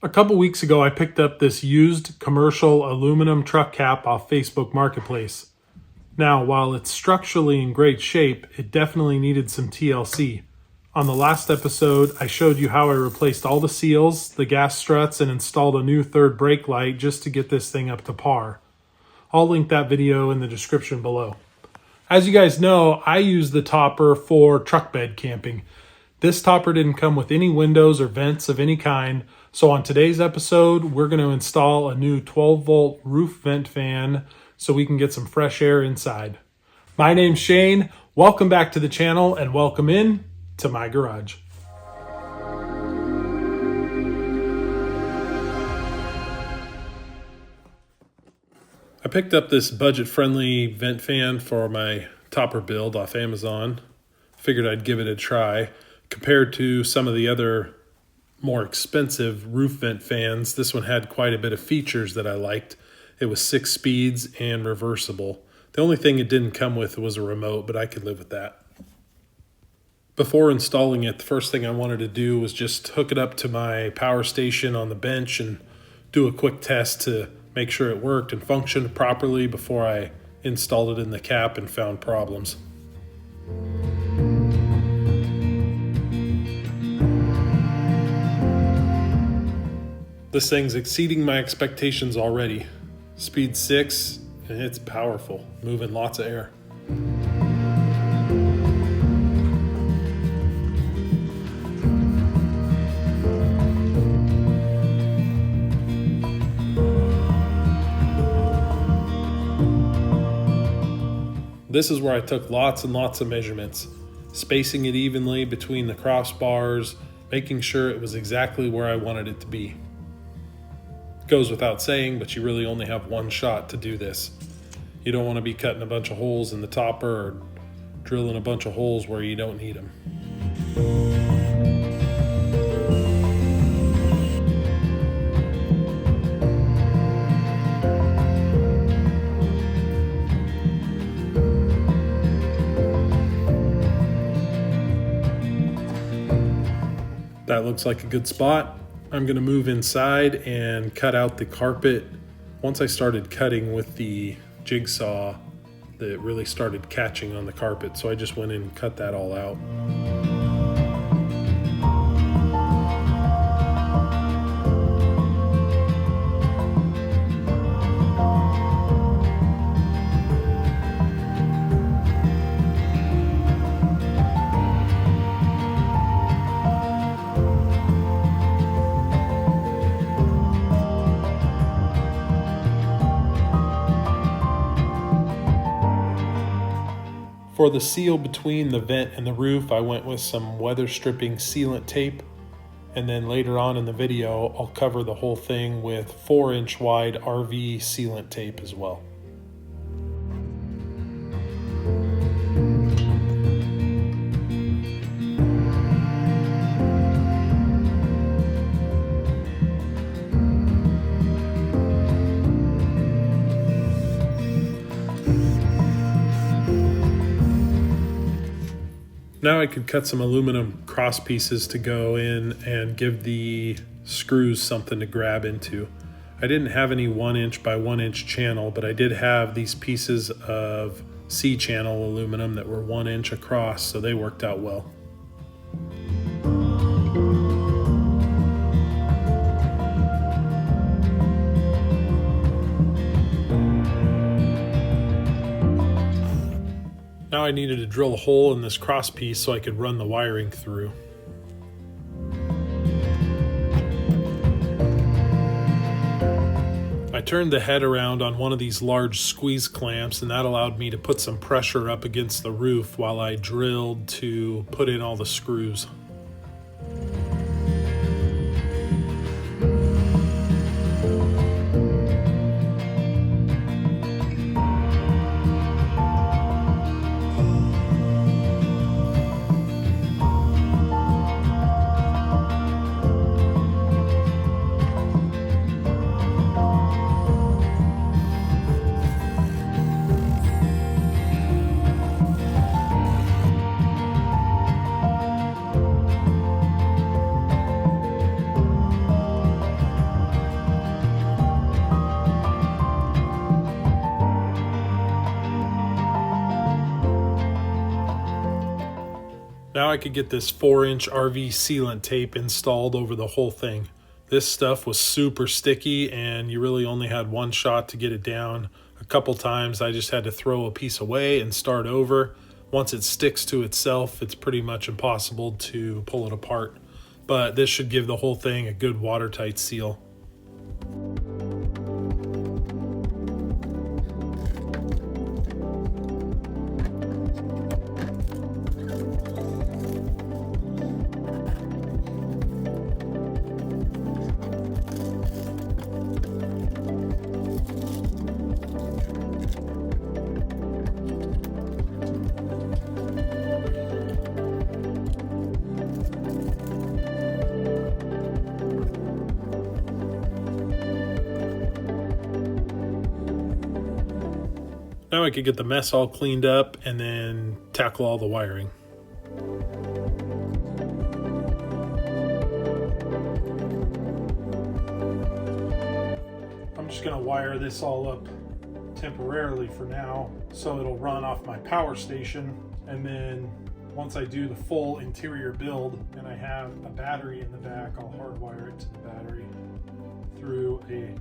A couple weeks ago, I picked up this used commercial aluminum truck cap off Facebook Marketplace. Now, while it's structurally in great shape, it definitely needed some TLC. On the last episode, I showed you how I replaced all the seals, the gas struts, and installed a new third brake light just to get this thing up to par. I'll link that video in the description below. As you guys know, I use the topper for truck bed camping. This topper didn't come with any windows or vents of any kind, so on today's episode, we're going to install a new 12-volt roof vent fan so we can get some fresh air inside. My name's Shane. Welcome back to the channel and welcome in to my garage. I picked up this budget-friendly vent fan for my topper build off Amazon. Figured I'd give it a try. Compared to some of the other more expensive roof vent fans, this one had quite a bit of features that I liked. It was 6 speeds and reversible. The only thing it didn't come with was a remote, but I could live with that. Before installing it, the first thing I wanted to do was just hook it up to my power station on the bench and do a quick test to make sure it worked and functioned properly before I installed it in the cap and found problems. This thing's exceeding my expectations already. Speed 6, and it's powerful, moving lots of air. This is where I took lots and lots of measurements, spacing it evenly between the crossbars, making sure it was exactly where I wanted it to be. Goes without saying, but you really only have one shot to do this. You don't want to be cutting a bunch of holes in the topper or drilling a bunch of holes where you don't need them. That looks like a good spot. I'm going to move inside and cut out the carpet. Once I started cutting with the jigsaw, it really started catching on the carpet, so I just went in and cut that all out. For the seal between the vent and the roof, I went with some weather stripping sealant tape, and then later on in the video I'll cover the whole thing with 4-inch wide RV sealant tape as well. Now I could cut some aluminum cross pieces to go in and give the screws something to grab into. I didn't have any 1-inch by 1-inch channel, but I did have these pieces of C-channel aluminum that were 1 inch across, so they worked out well. Now I needed to drill a hole in this cross piece so I could run the wiring through. I turned the head around on one of these large squeeze clamps, and that allowed me to put some pressure up against the roof while I drilled to put in all the screws. I could get this 4-inch RV sealant tape installed over the whole thing. This stuff was super sticky and you really only had one shot to get it down. A couple times I just had to throw a piece away and start over. Once it sticks to itself, it's pretty much impossible to pull it apart. But this should give the whole thing a good watertight seal. Now I could get the mess all cleaned up and then tackle all the wiring. I'm just going to wire this all up temporarily for now so it'll run off my power station, and then once I do the full interior build and I have a battery in the back, I'll hardwire it to the battery through a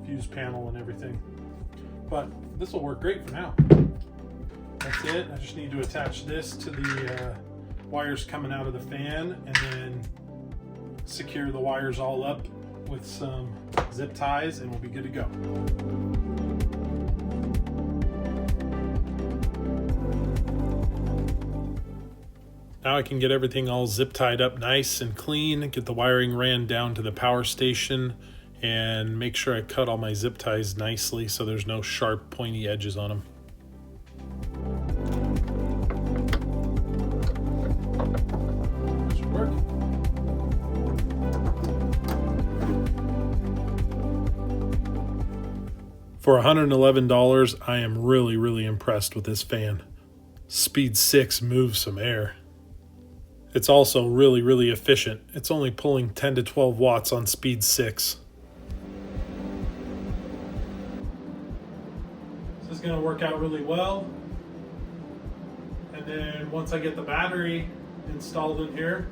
fuse panel and everything. But this will work great for now. That's it. I just need to attach this to the wires coming out of the fan and then secure the wires all up with some zip ties and we'll be good to go. Now I can get everything all zip tied up nice and clean, get the wiring ran down to the power station, and make sure I cut all my zip ties nicely so there's no sharp pointy edges on them. Should work. For $111, I am really impressed with this fan. Speed 6 moves some air. It's also really efficient. It's only pulling 10 to 12 watts on speed 6. This is going to work out really well. And then once I get the battery installed in here,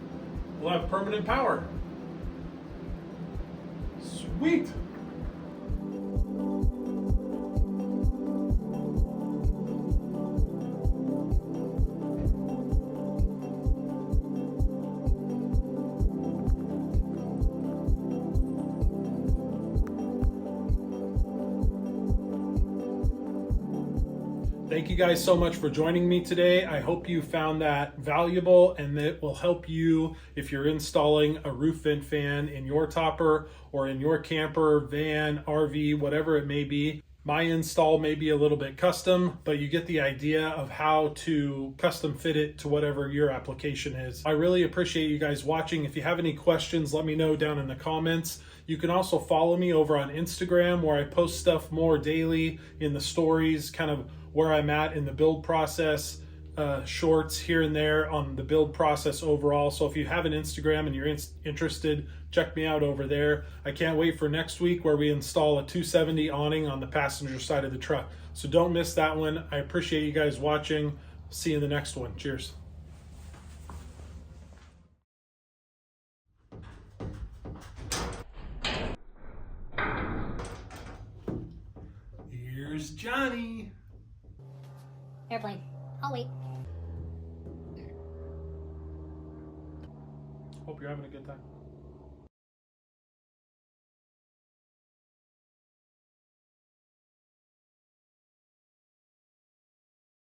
we'll have permanent power. Sweet! Thank you guys so much for joining me today. I hope you found that valuable and that will help you if you're installing a roof vent fan in your topper or in your camper, van, RV, whatever it may be. My install may be a little bit custom, but you get the idea of how to custom fit it to whatever your application is. I really appreciate you guys watching. If you have any questions, let me know down in the comments. You can also follow me over on Instagram where I post stuff more daily in the stories, kind of where I'm at in the build process, shorts here and there on the build process overall. So if you have an Instagram and you're interested, check me out over there. I can't wait for next week where we install a 270 awning on the passenger side of the truck. So don't miss that one. I appreciate you guys watching. See you in the next one. Cheers. Here's Johnny. Airplane. I'll wait. Hope you're having a good time.